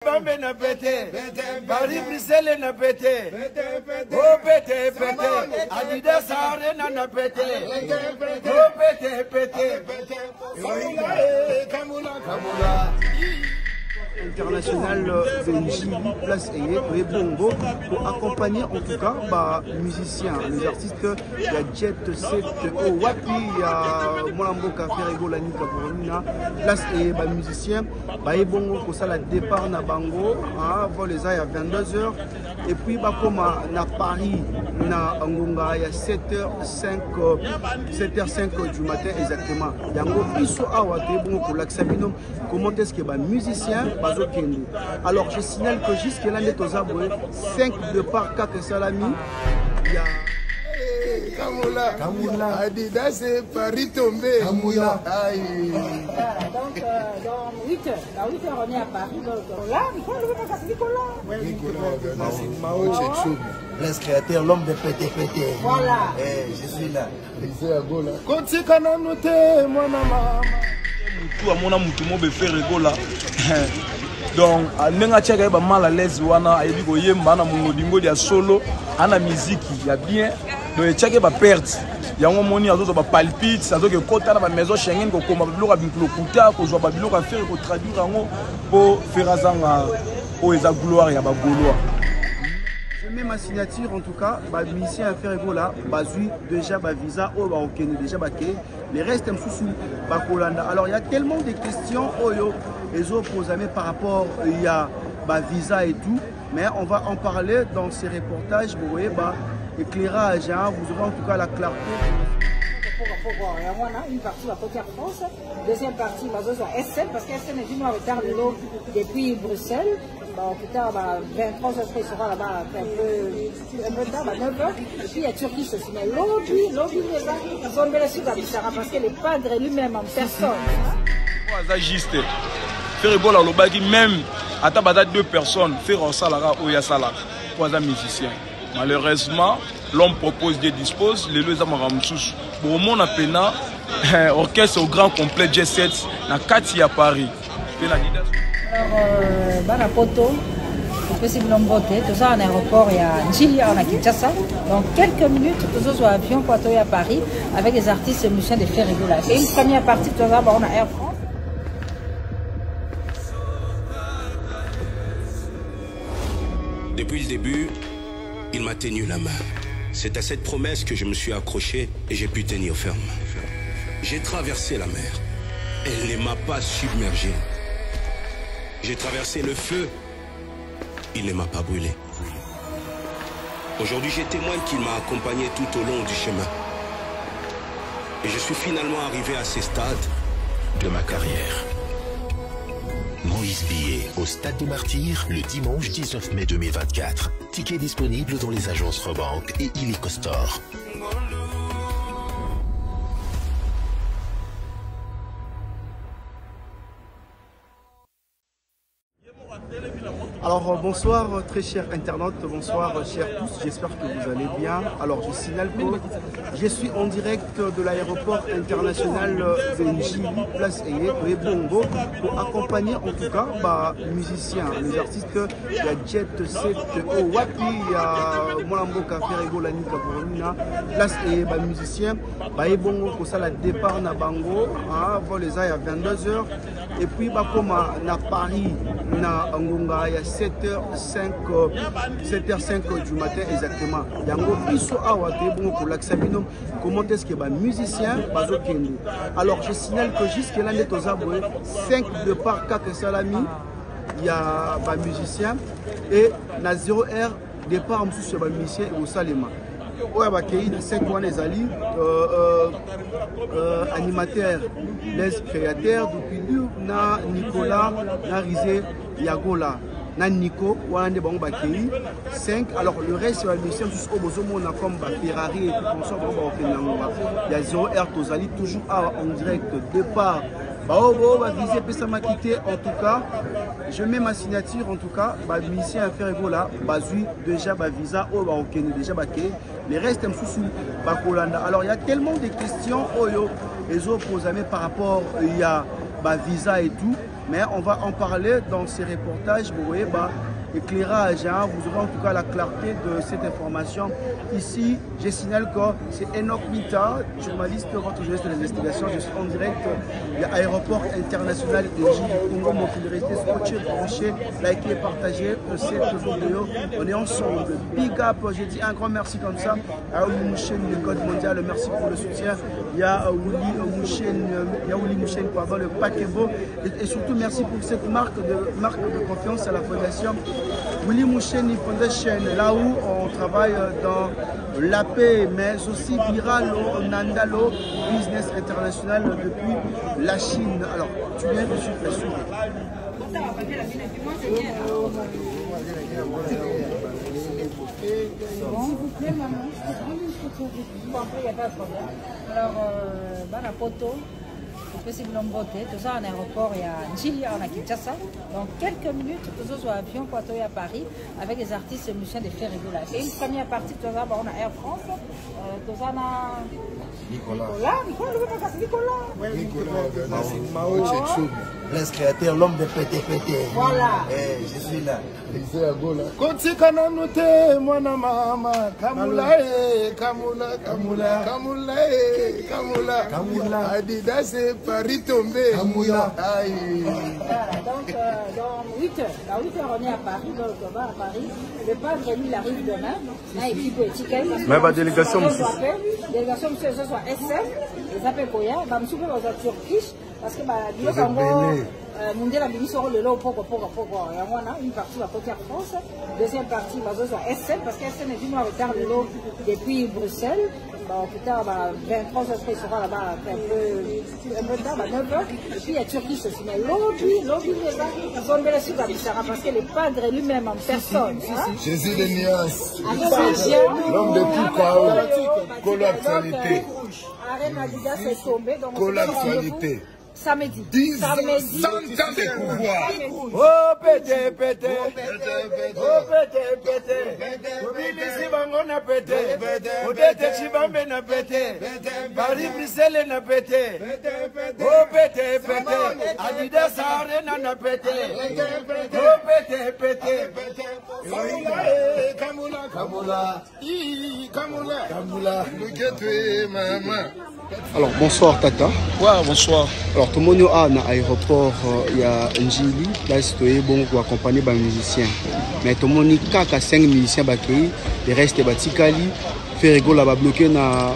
Bambe na pété, Paris Bruxelles na pété, oh pété pété, Adidas Arena na pété, oh pété pété, Kamula. International VNJ, place et Bongo pour accompagner en tout cas les musiciens, les artistes. Il y a Jet 7 au Wapi, il y a Molambo Café Rego Lanika Boromina, place et musiciens. Et Bongo pour ça le départ na Bango, avant les à 22h. Et puis comme na Paris, na Angonga, il y a 7h05 du matin exactement. Il y a un biso à Wate Bongo pour l'Axamino. Comment est-ce que les musiciens alors je signale que jusqu'à l'année aux abonnés 5 de par 4 salami. Il y a Kamula, Adidas c'est Paris tombé. Kamula. Donc dans 8 heures, à 8 heures on est à Paris. Donc là, il faut le faire à Nicolas. Le créateur, l'homme de pété. Voilà. Je suis là. Quand tu connais nous t'es mon maman. Tout à mon amour, tout le monde veut faire rigoler. Donc, nenga tchèque est mal à l'aise wana ayebi ko yemba na mongodingo dia solo ana musique ya bien donc tchèque ba perte ya ngomoni azo ba palpite azo ke kota na ba maison Schengen ko koma biloko binklo kuta ko zo ba biloko faire ko traduire ngo pour faire azanga o eza gloire ya ba gaulois. Je mets ma signature en tout cas, musicien à faire là, déjà visa au Marocain déjà baqué, les restes sous Bakolanda. Alors il y a tellement de questions les autres posent par rapport il y a visa et tout, mais on va en parler dans ces reportages. Vous voyez éclairage, vous aurez en tout cas la clarté. Une partie va côté France, deuxième partie va à SN parce que SN est venu en retard de l'eau depuis Bruxelles. Plus tard, 23 heures, il sera là-bas un peu tard, 9 heures. Et puis il y a Turquie aussi. Mais l'objet, ils ont mis la suite à Bishara parce que le padre lui-même en personne. C'est juste. Faire rigoler le bagi même à tabata 2 personnes, faire un salara ou ya salara. Pour un musicien. Malheureusement, l'homme propose des dispose, les deux amaramsous. Pour mon appena, orchestre au grand complet Jet 7, na Kati à Paris. Alors, Banapoto, possible nomboté, tout ça en aéroport, il y a Njili, on a Kinshasa. Donc, quelques minutes, tout ça sur avion pour aller à Paris avec les artistes et musiciens de faire rigoler. Et une première partie, tout ça, on a Air France. Depuis le début, il m'a tenu la main. C'est à cette promesse que je me suis accroché et j'ai pu tenir ferme. J'ai traversé la mer. Elle ne m'a pas submergé. J'ai traversé le feu. Il ne m'a pas brûlé. Aujourd'hui, je témoigne qu'il m'a accompagné tout au long du chemin. Et je suis finalement arrivé à ces stades de ma carrière. Moïse Billet au Stade des Martyrs le dimanche 19 mai 2024. Ticket disponible dans les agences Rebank et Illico Store. Alors bonsoir très chers internautes, bonsoir chers tous, j'espère que vous allez bien. Alors je signale que je suis en direct de l'aéroport international VNJ, place et Bongo pour accompagner en tout cas les musiciens, les artistes. Il y a Jet 7 au Wapi, il y a Molambo Café Rego Lanika Boromina, place et musiciens. Et Bongo pour ça le départ na Bango, avant les à 22h. Et puis comme na Paris, na Angonga, il y a 7h05 du matin exactement. Il y a un biso à Wate Bongo pour l'Axamino. Comment est-ce que les musiciens bazokende. Alors je signale que jusqu'à l'année aux abonnés, 5 de par 4 salami, il y a des musiciens et na 0h départ sur les musiciens au Salema. Il y a 5 mois les alliés, animateurs, les créateurs, depuis nous, na Nicolas, na Rizé, Yagola. Nico, 5. Alors le reste, c'est musiciens comme Ferrari et tout ça. Il y a 0R Tozali, toujours en direct, départ. En tout cas, je mets ma signature en tout cas. Musicien à faire là, déjà visa au Marocain déjà baqué. Les restes sous Bakolanda. Alors il y a tellement de questions les autres posent par rapport il y a visa et tout. Mais on va en parler dans ces reportages. Vous voyez, éclairage, hein, vous aurez en tout cas la clarté de cette information. Ici, je signale que c'est Enoch Mita, journaliste, votre journaliste de l'investigation. Je suis en direct de l'aéroport international de Congo. Mon fil restez scotché, branché, likez, partagez cette vidéo. On est ensemble. Big up, j'ai dit un grand merci comme ça à Willy Mouchen, le code mondial. Merci pour le soutien. Il y a Willy Mouchen, pardon, le Pakebo. Et surtout, merci pour cette marque de confiance à la fondation Willy Mouchen Foundation, là où on travaille dans la paix, mais aussi Biralo, Nandalo, business international depuis la Chine. Alors, tu viens de suivre la suite. S'il vous plaît, maman, je peux prendre une photo avec vous. Bon, après, il n'y a pas de problème. Alors, la photo. C'est une beauté, tout ça en aéroport et à Njili, en Kinshasa. Donc quelques minutes, tout ça sur avion pour aller à Paris avec les artistes musiciens de Ferrigo. Et une première partie, tout ça, on a Air France, tout ça, on a Nicolas, Bless créateur, l'homme de pété. Voilà. Je suis là. Kotikana nute mwana mama kamula Adidas Paris tombé kamula. Donc dans 8 heures, à 8 heures on est à Paris, donc on va à Paris. Le padre lui il arrive demain, un équipe étiquette. Mais ma délégation monsieur. Délégation monsieur ce soit SM, ils appellent Koya, va me souper aux Turkish parce que dis mondial a mis sur le lot pour une partie va côté France, deuxième partie va soit SN parce que SN est venu en retard de l'eau depuis Bruxelles. Plus tard, 23 heures après, il sera là-bas un peu tard, 9 heures. Et puis il y a Turquie aussi. Mais lobby déjà, parce que le padre lui-même en personne. Jésus de Nias, l'homme de tout chaos, Colo actualité. Arène Adidas est tombé. Colo actualité. Samedi. 100 ans de pouvoir. Oh pété. Oh pété. Mobilisi bango na pété. Odete Chibambe na pété. Paris Bruxelles na pété. Oh pété. Adidas Arena na pété. Oh pété. Kamula. Alors bonsoir Tata. Ouais, bonsoir. Alors tout le monde a dans l'aéroport, il y a Njili, place où bon pour accompagner les musiciens. Mais tout le monde a 5 musiciens qui le reste est Batikali. Ferrigo là bloqué na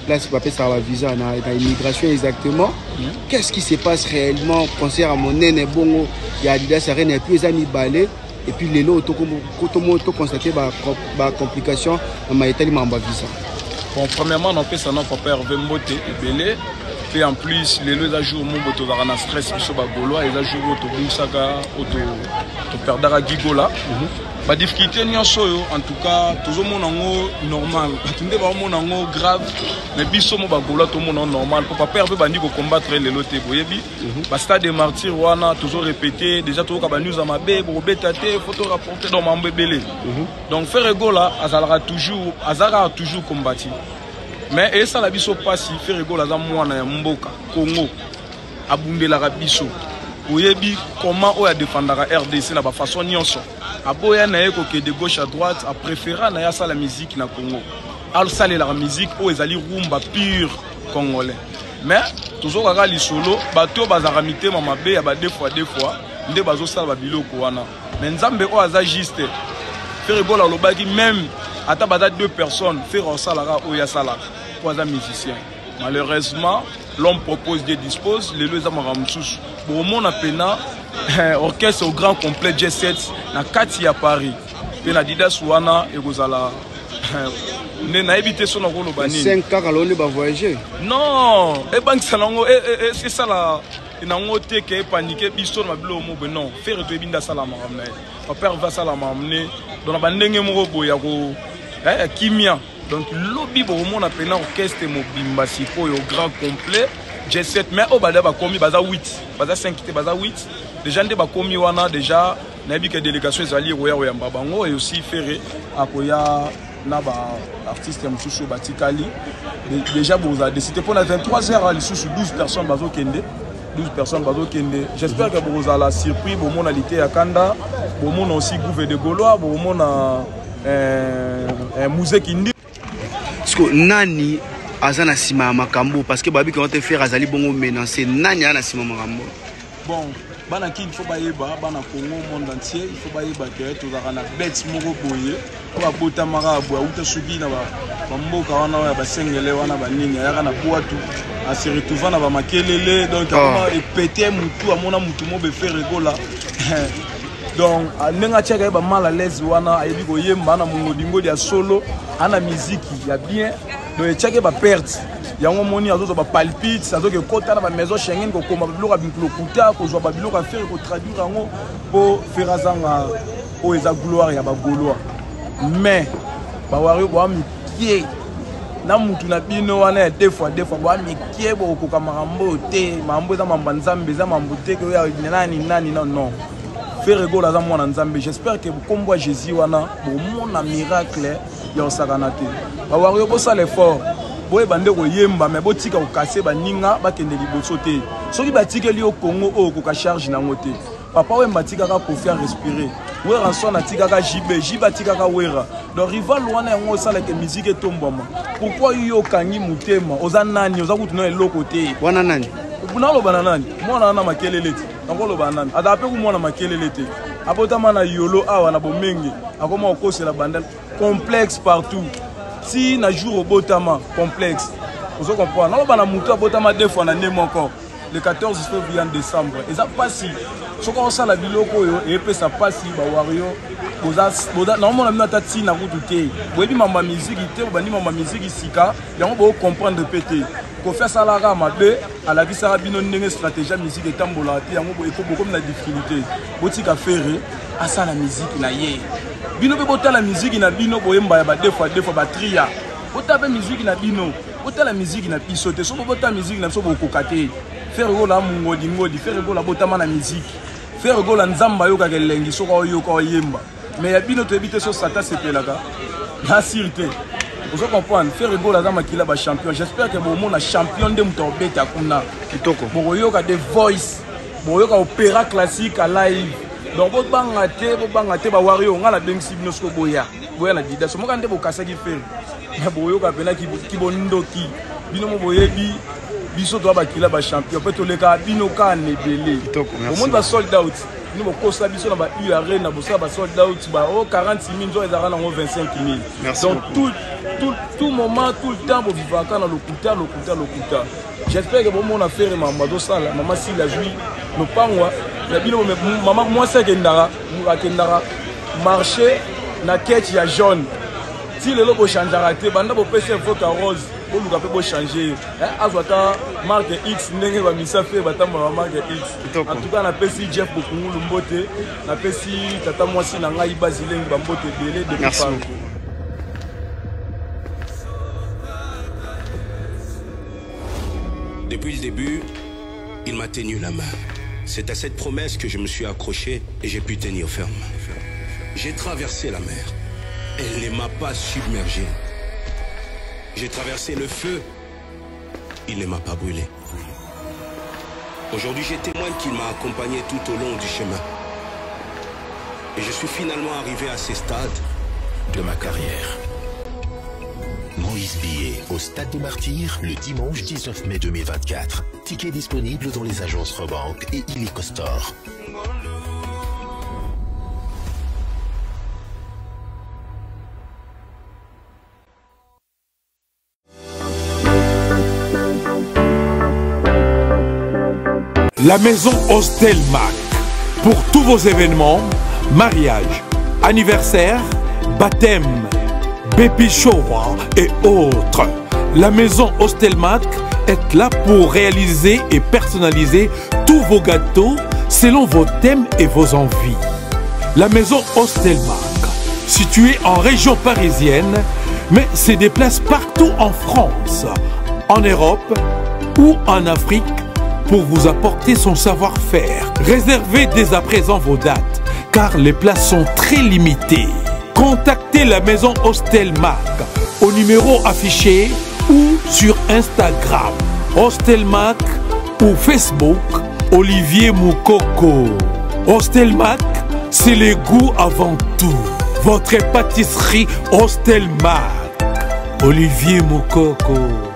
place pour passer la visa na immigration exactement. Qu'est-ce qui se passe réellement? Concert à mon nez bon, il y a Adidas Arena et puis les amis balais. Et puis les lots tout le monde constaté la complication dans ma Italie m'a visa. Bon, premièrement, on fait ça non papa Hervé Mbote et Belé. Et en plus, les deux jours, mon boto va en stress, sur Bagoloa, et les jours, auto Boussaka, auto perdara Gigola. La difficulté, en tout cas, tout le monde est normal. Tout le monde est grave, mais biso mo Bagoloa, tout le monde est normal. Pour pas Hervé Bandi pour combattre les lotés, vous voyez, stade des martyrs, on a toujours répété, déjà tout le monde nous a mabé, pour bétate, photo rapporté dans mon bébé. Donc, Ferrigo là, Azara a toujours combattu. Mais et ça la biso passi Ferrigo la mwana ya mboka Congo abundela ka biso oyebi comment o ya défendre la RDC na ba façon nyonso aboya na yeko ke de gauche à droite a préférer na ya ça la musique na Congo al sale la musique o ezali rumba pure congolais mais toujours kaka li solo bato bazara mité mama be ya ba deux fois nde bazo sala ba biloko wana mais nzambe o aza juste Ferrigo la lobaki même ata baza 2 personnes faire salara o ya sala pour les musiciens. Malheureusement, l'homme propose des dispose, les deux amaramsous. Pour mon appena, orchestre au grand complet J7 na Kati à Paris. Puis na Dida Souana et Gozala. Na évité son rôle bani. 5 ans alors on va voyager. Non, et banque salongo c'est ça là. Il a noté que paniqué biso na bilo mo non. Faire de binda salama ramener. Papa va salama ramener. Dans la bandenge mo boya ko kimia. Donc, lobby pour mon appel orchestre mobimba siko au grand complet. J'ai 7 mais au bada ba komi baza 8. Baza 5 te baza 8. Déjà ndé ba komi wana déjà nabi que délégation ezali roya roya mbabango et aussi ferré akoya na ba artiste msusu batikali. Déjà vous a décidé pour la 23h à l'issue 12 personnes bazo kende. 12 personnes bazokende. J'espère que vous allez surpris pour mon alité à Kanda, pour mon aussi gouvernement de Gaulois, pour mon musée qui dit. Parce que nani azana sima makambo parce que babi quand on te fait azali bongo menacer nani ana sima makambo. Bon, bana ki il faut baïba, bana Congo monde entier, il faut baïba que tout ça na bête moko boye, ko abota marabu, ou te subi na ba mboka wana ya basengele wana banini, ya kana boatu, a se retrouver na ba makelele, donc on a pété mutu amona mutu mo be faire rigola. Donc nenga cheka ba mal à l'aise wana ayebi ko yemba na mungodingo dia solo, ana musique ya bien, donc cheka ba perte. Yango moni azo ba palpite azo ke kota na ba maison Schengen ko koma biloko binklo kuta ko zo ba biloko a faire ko traduire yango po faire azanga o eza gloire ya ba Gaulois mais ba wari bo mikie na mutu na bino wana deux fois bo mikie bo ko kamarambo te mambo za mamba nzambe za mambo te ko ya nani non faire gola za mwana nzambe. J'espère que kombo Jésus wana bo mona miracle ya osakana te ba wari bo ça l'effort. Boye bande ko yemba mais botika ko kasser ba ninga ba kende liboso te soki batika li au Congo o ko ka charge na ngote papa we matika ka confiance respirer we ranson na tika ka jiba tika ka wera donc rival wana ngo sala ke musique etombama pourquoi yo kangi mutema oza nani oza kutu na eloko te wana nani bunalo bana nani mona na makelele te ngolo bana nani adape ku mona makelele te abotama na yolo awa na bomenge akoma okosela bandal complexe partout. Si na jour au Botama complexe, vous comprenez. Non, on a monté à Botama deux fois en année encore. Le 14 février en décembre. Et ça passe. Ce qu'on sent la ville et puis ça passe. Bah wario. Normalement on a mis ta tine à vous douter. Vous avez ma musique ici, vous avez ma musique ici car il y a un peu comprendre péter. Qu'on fait ça la rame à la vie ça rabino une stratégie musique et tambola. Il y a un peu beaucoup de difficulté. Boutique à faire à ça la musique na yé. Bino be bota la musique na bino boyemba ba deux fois ba tria. Bota be musique na bino. Bota la musique na pisote. So bota musique na so bokokate. Faire go la mungodi ngodi, faire go la bota na musique. Faire go la nzamba yo ka kelengi so ko yo ko yemba. Mais ya bino to ebite so sata sepelaka. La sûreté. Vous comprenez, faire go la zama kila ba champion. J'espère que bon mon champion de mutobeta kuna kitoko. Bo yo ka de voice. Bo yo ka opéra classique à live. Donc bo bangate ba wario ngala bengsi bino sko boya na dida so mokande bo kasa ki fer ya boyo ka pena ki bondoki bino mo boyebi biso to ba kila ba champion peto leka bino ka nebele au monde ba sold out bino mo kosa biso na ba arena bo sa ba sold out ba 40,000 nzo ezara na 25,000 donc tout moment tout le temps bo vivaka na lokuta. J'espère que bon mon affaire maman do sala maman si la joue no pangwa ya bino maman moi c'est kendara marché na quête ya jaune si le lobo changera te banda bo pese vote rose bo luka pe bo changer azwata marque X ndenge ba misa fe batamba marque X en tout cas na pesi Jeff Bokungulu mbote na pesi tata moi si na ngai bazilengi ba mbote belé de merci. Depuis le début, il m'a tenu la main. C'est à cette promesse que je me suis accroché et j'ai pu tenir ferme. J'ai traversé la mer. Elle ne m'a pas submergé. J'ai traversé le feu. Il ne m'a pas brûlé. Aujourd'hui, je témoigne qu'il m'a accompagné tout au long du chemin. Et je suis finalement arrivé à ces stades de ma carrière. Moïse Billet au Stade des Martyrs le dimanche 19 mai 2024. Ticket disponible dans les agences Rebank et Illico Store. La maison Hostelmac. Pour tous vos événements, mariage, anniversaire, baptême, baby shower et autres. La maison Hostelmac est là pour réaliser et personnaliser tous vos gâteaux selon vos thèmes et vos envies. La maison Hostelmac, située en région parisienne, mais se déplace partout en France, en Europe ou en Afrique pour vous apporter son savoir-faire. Réservez dès à présent vos dates, car les places sont très limitées. Contactez la maison Hostelmac au numéro affiché ou sur Instagram, Hostelmac ou Facebook Olivier Moukoko. Hostelmac, c'est le goût avant tout. Votre pâtisserie Hostelmac. Olivier Moukoko.